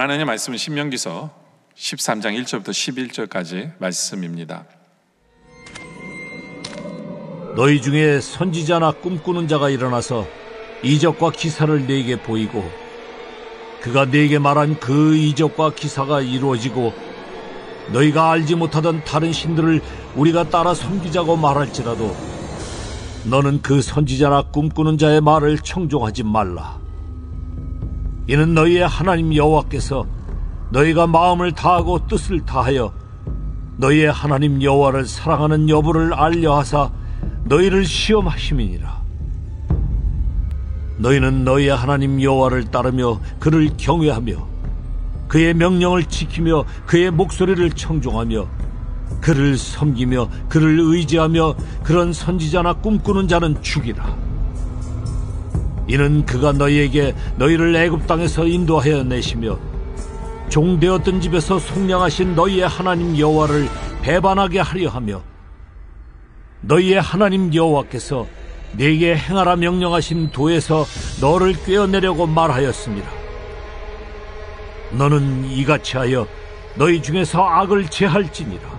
하나님의 말씀은 신명기서 13장 1절부터 11절까지 말씀입니다. 너희 중에 선지자나 꿈꾸는 자가 일어나서 이적과 기사를 네게 보이고 그가 네게 말한 그 이적과 기사가 이루어지고 너희가 알지 못하던 다른 신들을 우리가 따라 섬기자고 말할지라도 너는 그 선지자나 꿈꾸는 자의 말을 청종하지 말라. 이는 너희의 하나님 여호와께서 너희가 마음을 다하고 뜻을 다하여 너희의 하나님 여호와를 사랑하는 여부를 알려하사 너희를 시험하심이니라. 너희는 너희의 하나님 여호와를 따르며 그를 경외하며 그의 명령을 지키며 그의 목소리를 청종하며 그를 섬기며 그를 의지하며 그런 선지자나 꿈꾸는 자는 죽이라. 이는 그가 너희에게 너희를 애굽 땅에서 인도하여 내시며 종되었던 집에서 속량하신 너희의 하나님 여호와를 배반하게 하려 하며 너희의 하나님 여호와께서 네게 행하라 명령하신 도에서 너를 꿰어내려고 말하였습니다. 너는 이같이 하여 너희 중에서 악을 제할지니라.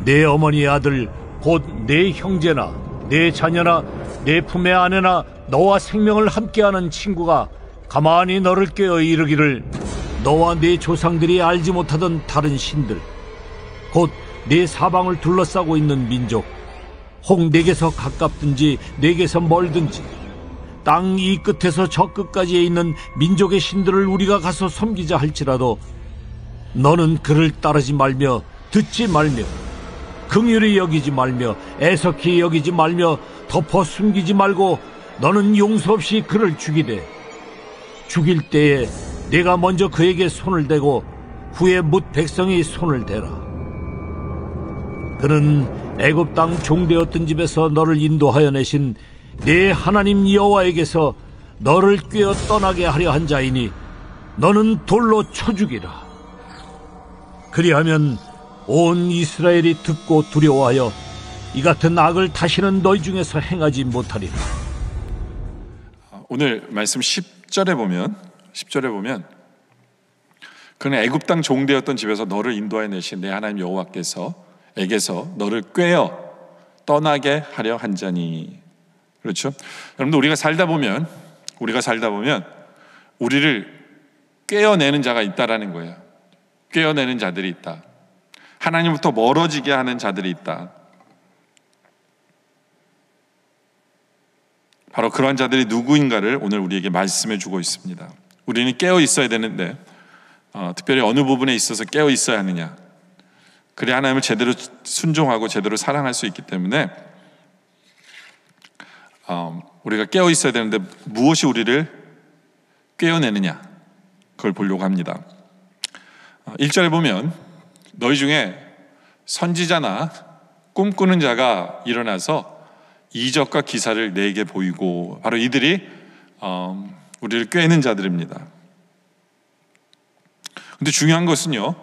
내 어머니의 아들 곧 내 형제나 내 자녀나 내 품의 아내나 너와 생명을 함께하는 친구가 가만히 너를 깨어 이르기를 너와 네 조상들이 알지 못하던 다른 신들 곧 네 사방을 둘러싸고 있는 민족 혹 내게서 가깝든지 내게서 멀든지 땅 이 끝에서 저 끝까지에 있는 민족의 신들을 우리가 가서 섬기자 할지라도 너는 그를 따르지 말며 듣지 말며 긍휼히 여기지 말며 애석히 여기지 말며 덮어 숨기지 말고 너는 용서 없이 그를 죽이되 죽일 때에 내가 먼저 그에게 손을 대고 후에 뭇 백성이 손을 대라. 그는 애굽 땅 종되었던 집에서 너를 인도하여 내신 네 하나님 여호와에게서 너를 꿰어 떠나게 하려 한 자이니 너는 돌로 쳐 죽이라. 그리하면 온 이스라엘이 듣고 두려워하여 이 같은 악을 다시는 너희 중에서 행하지 못하리라. 오늘 말씀 10절에 보면 그는 애굽 땅 종되었던 집에서 너를 인도하여 내신 내 하나님 여호와께서에게서 너를 꿰어 떠나게 하려 한 자니. 그렇죠? 여러분들 우리가 살다 보면 우리를 꿰어내는 자가 있다라는 거예요. 꿰어내는 자들이 있다. 하나님부터 멀어지게 하는 자들이 있다. 바로 그러한 자들이 누구인가를 오늘 우리에게 말씀해 주고 있습니다. 우리는 깨어 있어야 되는데 특별히 어느 부분에 있어서 깨어 있어야 하느냐, 그래야 하나님을 제대로 순종하고 제대로 사랑할 수 있기 때문에 우리가 깨어 있어야 되는데 무엇이 우리를 깨어내느냐, 그걸 보려고 합니다. 1절에 보면 너희 중에 선지자나 꿈꾸는 자가 일어나서 이적과 기사를 내게 보이고, 바로 이들이 우리를 꿰는 자들입니다. 근데 중요한 것은요,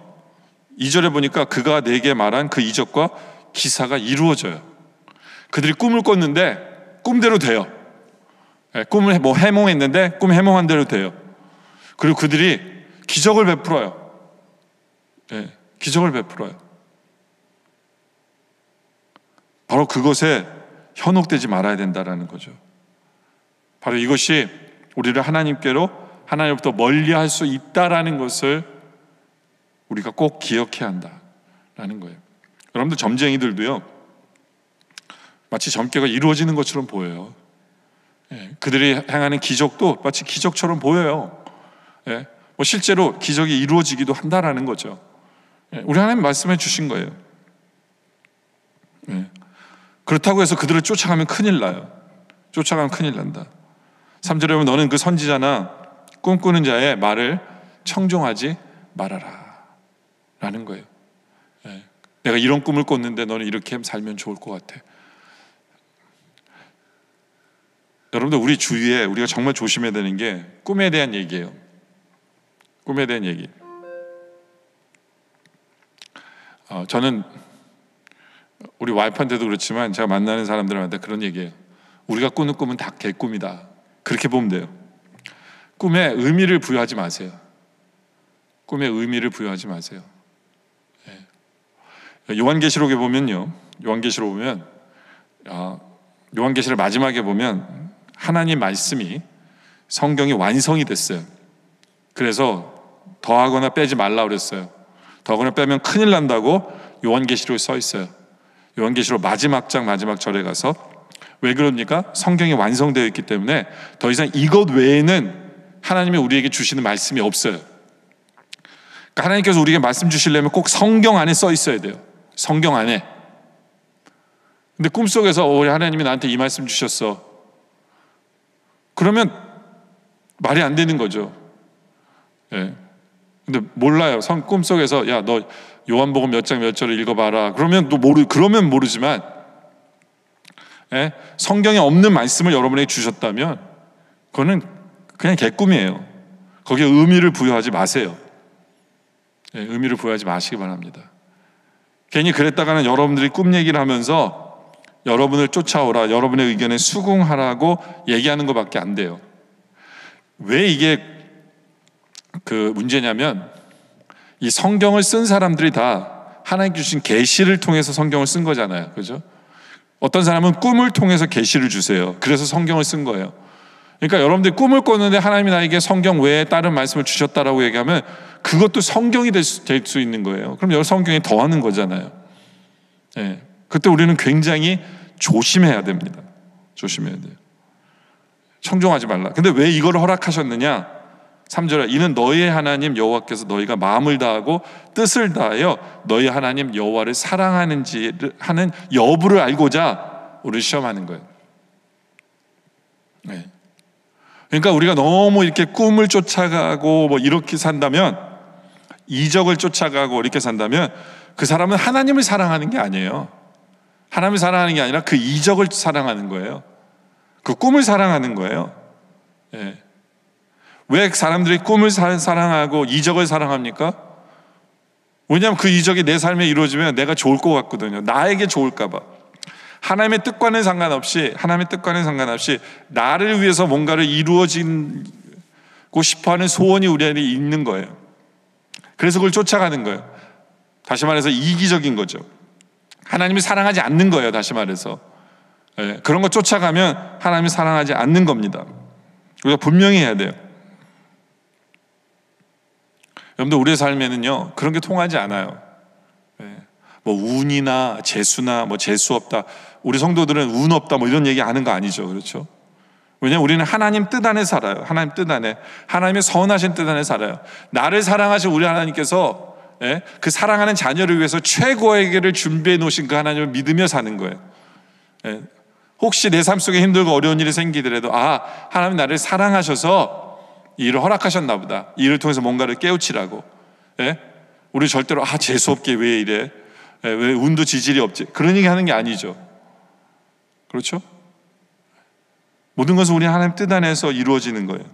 2절에 보니까 그가 내게 말한 그 이적과 기사가 이루어져요. 그들이 꿈을 꿨는데 꿈대로 돼요. 꿈을 해몽했는데 꿈 해몽한 대로 돼요. 그리고 그들이 기적을 베풀어요. 기적을 베풀어요. 바로 그것에 현혹되지 말아야 된다라는 거죠. 바로 이것이 우리를 하나님으로부터 멀리할 수 있다라는 것을 우리가 꼭 기억해야 한다라는 거예요. 여러분들 점쟁이들도요, 마치 점괘가 이루어지는 것처럼 보여요. 그들이 행하는 기적도 마치 기적처럼 보여요. 실제로 기적이 이루어지기도 한다라는 거죠. 우리 하나님 말씀해 주신 거예요. 그렇다고 해서 그들을 쫓아가면 큰일 나요. 쫓아가면 큰일 난다. 3절에 보면 너는 그 선지자나 꿈꾸는 자의 말을 청종하지 말아라 라는 거예요. 내가 이런 꿈을 꿨는데 너는 이렇게 살면 좋을 것 같아. 여러분들 우리 주위에 우리가 정말 조심해야 되는 게 꿈에 대한 얘기예요. 꿈에 대한 얘기. 저는 우리 와이프한테도 그렇지만 제가 만나는 사람들한테 그런 얘기예요. 우리가 꾸는 꿈은 다 개꿈이다. 그렇게 보면 돼요. 꿈에 의미를 부여하지 마세요. 꿈에 의미를 부여하지 마세요. 요한계시록에 보면요, 요한계시록 마지막에 보면 하나님 말씀이 성경이 완성이 됐어요. 그래서 더하거나 빼지 말라 그랬어요. 더하거나 빼면 큰일 난다고 요한계시록에 써 있어요. 요한계시록 마지막 장 마지막 절에 가서. 왜 그럽니까? 성경이 완성되어 있기 때문에 더 이상 이것 외에는 하나님이 우리에게 주시는 말씀이 없어요. 그러니까 하나님께서 우리에게 말씀 주시려면 꼭 성경 안에 써 있어야 돼요. 성경 안에. 근데 꿈속에서 우리 하나님이 나한테 이 말씀 주셨어. 그러면 말이 안 되는 거죠. 예. 근데 몰라요. 꿈속에서 야, 너 요한복음 몇 장 몇 절을 읽어봐라. 그러면 그러면 모르지만, 예? 성경에 없는 말씀을 여러분에게 주셨다면 그거는 그냥 개꿈이에요. 거기에 의미를 부여하지 마세요. 예, 의미를 부여하지 마시기 바랍니다. 괜히 그랬다가는 여러분들이 꿈 얘기를 하면서 여러분을 쫓아오라, 여러분의 의견에 수긍하라고 얘기하는 것밖에 안 돼요. 왜 이게 문제냐면, 이 성경을 쓴 사람들이 다 하나님 주신 계시를 통해서 성경을 쓴 거잖아요. 그죠? 어떤 사람은 꿈을 통해서 계시를 주세요. 그래서 성경을 쓴 거예요. 그러니까 여러분들이 꿈을 꿨는데 하나님이 나에게 성경 외에 다른 말씀을 주셨다라고 얘기하면 그것도 성경이 될 수 있는 거예요. 그럼 여기 성경에 더하는 거잖아요. 예. 그때 우리는 굉장히 조심해야 됩니다. 조심해야 돼요. 청종하지 말라. 근데 왜 이걸 허락하셨느냐? 3절에 이는 너희의 하나님 여호와께서 너희가 마음을 다하고 뜻을 다하여 너희 하나님 여호와를 사랑하는지 하는 여부를 알고자 우리를 시험하는 거예요. 네. 그러니까 우리가 너무 이렇게 꿈을 쫓아가고 뭐 이렇게 산다면, 이적을 쫓아가고 이렇게 산다면 그 사람은 하나님을 사랑하는 게 아니에요. 하나님을 사랑하는 게 아니라 그 이적을 사랑하는 거예요. 그 꿈을 사랑하는 거예요. 네. 왜 사람들이 꿈을 사랑하고 이적을 사랑합니까? 왜냐하면 그 이적이 내 삶에 이루어지면 내가 좋을 것 같거든요. 나에게 좋을까 봐. 하나님의 뜻과는 상관없이 나를 위해서 뭔가를 이루어지고 싶어하는 소원이 우리 안에 있는 거예요. 그래서 그걸 쫓아가는 거예요. 다시 말해서 이기적인 거죠. 하나님이 사랑하지 않는 거예요. 다시 말해서. 네, 그런 거 쫓아가면 하나님이 사랑하지 않는 겁니다. 우리가 분명히 해야 돼요. 여러분들, 우리의 삶에는요 그런 게 통하지 않아요. 뭐 운이나 재수나 뭐 재수 없다, 우리 성도들은 운 없다 뭐 이런 얘기 하는 거 아니죠. 그렇죠? 왜냐하면 우리는 하나님 뜻 안에 살아요. 하나님 뜻 안에, 하나님의 선하신 뜻 안에 살아요. 나를 사랑하신 우리 하나님께서 그 사랑하는 자녀를 위해서 최고의 길을 준비해 놓으신 그 하나님을 믿으며 사는 거예요. 혹시 내 삶 속에 힘들고 어려운 일이 생기더라도 하나님 나를 사랑하셔서 이 일을 허락하셨나 보다, 이 일을 통해서 뭔가를 깨우치라고. 우리 절대로 재수없게 왜 이래, 왜 운도 지질이 없지, 그런 얘기 하는 게 아니죠. 그렇죠? 모든 것은 우리 하나님 뜻 안에서 이루어지는 거예요.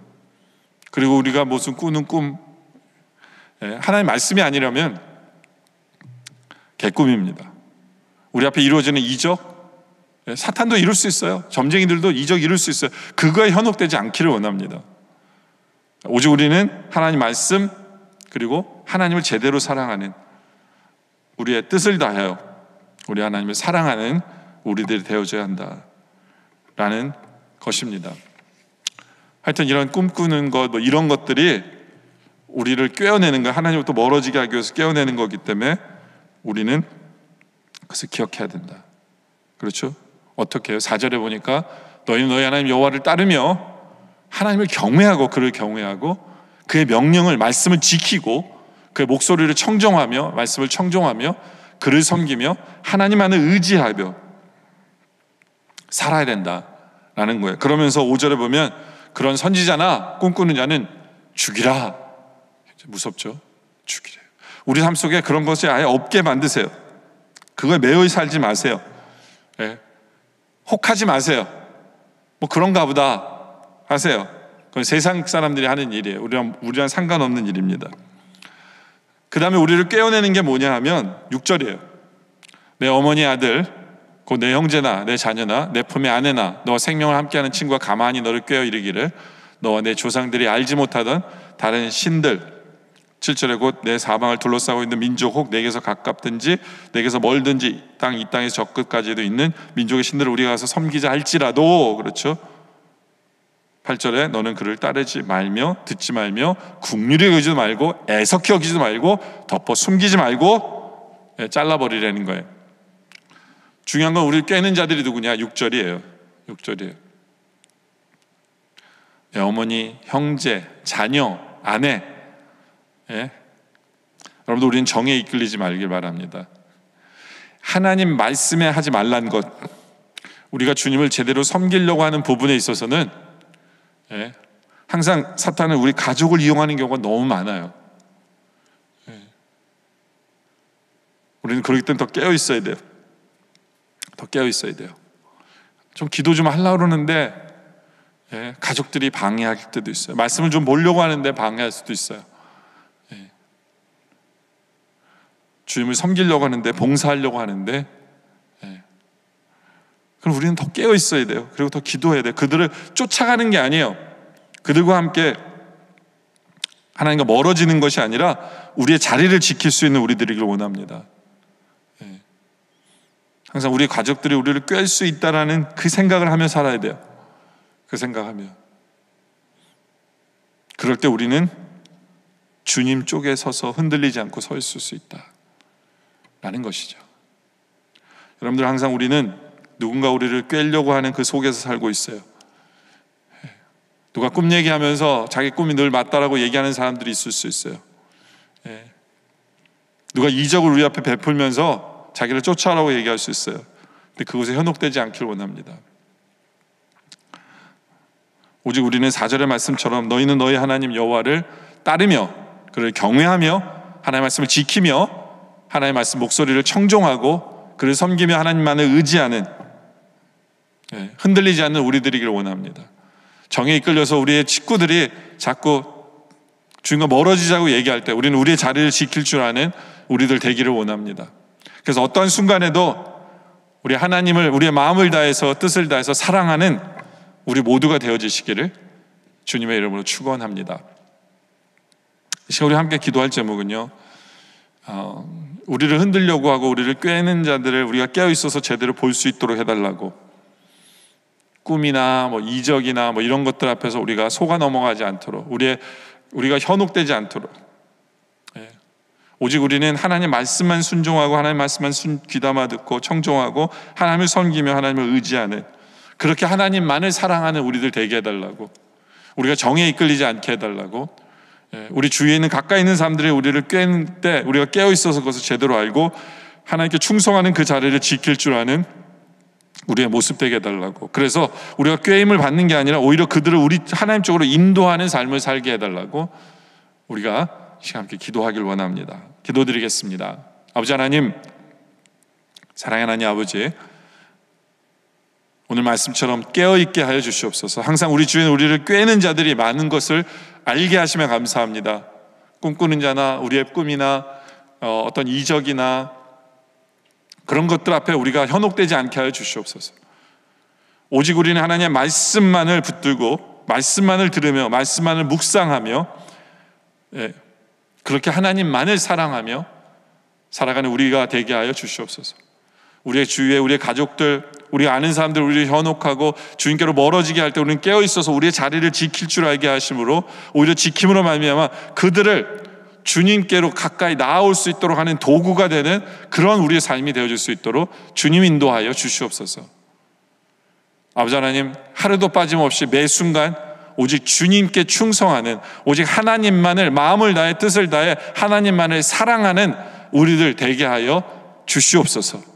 그리고 우리가 무슨 꾸는 꿈, 하나님 말씀이 아니라면 개꿈입니다. 우리 앞에 이루어지는 이적, 사탄도 이룰 수 있어요. 점쟁이들도 이적 이룰 수 있어요. 그거에 현혹되지 않기를 원합니다. 오직 우리는 하나님 말씀, 그리고 하나님을 제대로 사랑하는, 우리의 뜻을 다하여 우리 하나님을 사랑하는 우리들이 되어져야 한다라는 것입니다. 하여튼 이런 꿈꾸는 것, 뭐 이런 것들이 우리를 깨어내는 거, 하나님부터 멀어지게 하기 위해서 깨어내는 거기 때문에 우리는 그것을 기억해야 된다. 그렇죠? 어떻게 해요? 4절에 보니까 너희는 너희 하나님 여호와를 따르며 하나님을 경외하고, 그를 경외하고 그의 명령을, 말씀을 지키고 그의 목소리를 청종하며, 말씀을 청종하며 그를 섬기며 하나님 안에 의지하며 살아야 된다라는 거예요. 그러면서 5절에 보면 그런 선지자나 꿈꾸는 자는 죽이라. 무섭죠? 죽이래요. 우리 삶 속에 그런 것이 아예 없게 만드세요. 그거에 매여 살지 마세요. 혹하지 마세요. 뭐 그런가 보다 하세요. 그건 세상 사람들이 하는 일이에요. 우리랑 상관없는 일입니다. 그 다음에 우리를 깨어내는 게 뭐냐 하면 6절이에요. 내 어머니 아들, 곧 내 형제나 내 자녀나 내 품의 아내나 너와 생명을 함께하는 친구가 가만히 너를 꿰어 이르기를 너와 내 조상들이 알지 못하던 다른 신들, 7절에 곧 내 사방을 둘러싸고 있는 민족 혹 내게서 가깝든지 내게서 멀든지 이 땅에서 저 끝까지도 있는 민족의 신들을 우리가 가서 섬기자 할지라도, 그렇죠? 8절에 너는 그를 따르지 말며 듣지 말며 국률이 여기지도 말고 애석히 여기지도 말고 덮어 숨기지 말고 잘라버리라는 거예요. 중요한 건 우리를 꿰는 자들이 누구냐? 6절이에요. 6절이에요. 어머니, 형제, 자녀, 아내. 여러분들, 우리는 정에 이끌리지 말길 바랍니다. 하나님 말씀에 하지 말란 것, 우리가 주님을 제대로 섬기려고 하는 부분에 있어서는 항상 사탄은 우리 가족을 이용하는 경우가 너무 많아요. 우리는 그렇기 때문에 더 깨어 있어야 돼요. 더 깨어 있어야 돼요. 좀 기도 좀 하려고 그러는데 가족들이 방해할 때도 있어요. 말씀을 좀 보려고 하는데 방해할 수도 있어요. 주님을 섬기려고 하는데, 봉사하려고 하는데, 그럼 우리는 더 깨어 있어야 돼요. 그리고 더 기도해야 돼요. 그들을 쫓아가는 게 아니에요. 그들과 함께 하나님과 멀어지는 것이 아니라 우리의 자리를 지킬 수 있는 우리들이길 원합니다. 항상 우리 가족들이 우리를 꿰을 수 있다라는 그 생각을 하며 살아야 돼요. 그 생각하며. 그럴 때 우리는 주님 쪽에 서서 흔들리지 않고 서 있을 수 있다 라는 것이죠. 여러분들, 항상 우리는 누군가 우리를 꿰려고 하는 그 속에서 살고 있어요. 누가 꿈 얘기하면서 자기 꿈이 늘 맞다라고 얘기하는 사람들이 있을 수 있어요. 누가 이적을 우리 앞에 베풀면서 자기를 쫓아라고 얘기할 수 있어요. 근데 그곳에 현혹되지 않기를 원합니다. 오직 우리는 4절의 말씀처럼 너희는 너희 하나님 여호와를 따르며 그를 경외하며 하나님의 말씀을 지키며 하나님의 말씀 목소리를 청종하고 그를 섬기며 하나님만을 의지하는, 흔들리지 않는 우리들이기를 원합니다. 정에 이끌려서 우리의 식구들이 자꾸 주님과 멀어지자고 얘기할 때 우리는 우리의 자리를 지킬 줄 아는 우리들 되기를 원합니다. 그래서 어떠한 순간에도 우리 하나님을, 우리의 마음을 다해서 뜻을 다해서 사랑하는 우리 모두가 되어지시기를 주님의 이름으로 축원합니다. 이 시간 우리 함께 기도할 제목은요, 우리를 흔들려고 하고 우리를 꿰는 자들을 우리가 깨어있어서 제대로 볼 수 있도록 해달라고, 꿈이나 이적이나 이런 것들 앞에서 우리가 속아 넘어가지 않도록, 우리가 현혹되지 않도록, 오직 우리는 하나님 말씀만 순종하고 하나님 말씀만 귀담아 듣고 청종하고 하나님을 섬기며 하나님을 의지하는, 그렇게 하나님만을 사랑하는 우리들 되게 해달라고, 우리가 정에 이끌리지 않게 해달라고, 우리 주위에 있는 가까이 있는 사람들이 우리를 꿰는 때 우리가 깨어있어서 그것을 제대로 알고 하나님께 충성하는 그 자리를 지킬 줄 아는 우리의 모습 되게 해달라고, 그래서 우리가 꿰임을 받는 게 아니라 오히려 그들을 우리 하나님 쪽으로 인도하는 삶을 살게 해달라고 우리가 시간 함께 기도하길 원합니다. 기도드리겠습니다. 아버지 하나님, 사랑의 하나님 아버지, 오늘 말씀처럼 깨어있게 하여 주시옵소서. 항상 우리 주위에 우리를 꿰는 자들이 많은 것을 알게 하시면 감사합니다. 꿈꾸는 자나 우리의 꿈이나 어떤 이적이나 그런 것들 앞에 우리가 현혹되지 않게 하여 주시옵소서. 오직 우리는 하나님의 말씀만을 붙들고 말씀만을 들으며 말씀만을 묵상하며 그렇게 하나님만을 사랑하며 살아가는 우리가 되게 하여 주시옵소서. 우리의 주위에 우리의 가족들, 우리가 아는 사람들 우리를 현혹하고 주님께로 멀어지게 할 때 우리는 깨어있어서 우리의 자리를 지킬 줄 알게 하심으로, 오히려 지킴으로 말미암아 그들을 주님께로 가까이 나아올 수 있도록 하는 도구가 되는 그런 우리의 삶이 되어질 수 있도록 주님 인도하여 주시옵소서. 아버지 하나님, 하루도 빠짐없이 매 순간 오직 주님께 충성하는, 오직 하나님만을 마음을 다해 뜻을 다해 하나님만을 사랑하는 우리들 되게 하여 주시옵소서.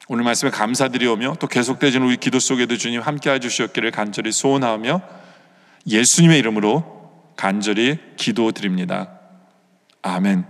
오늘 말씀에 감사드리오며 또 계속되는 우리 기도 속에도 주님 함께해 주시옵기를 간절히 소원하며 예수님의 이름으로 간절히 기도드립니다. 아멘.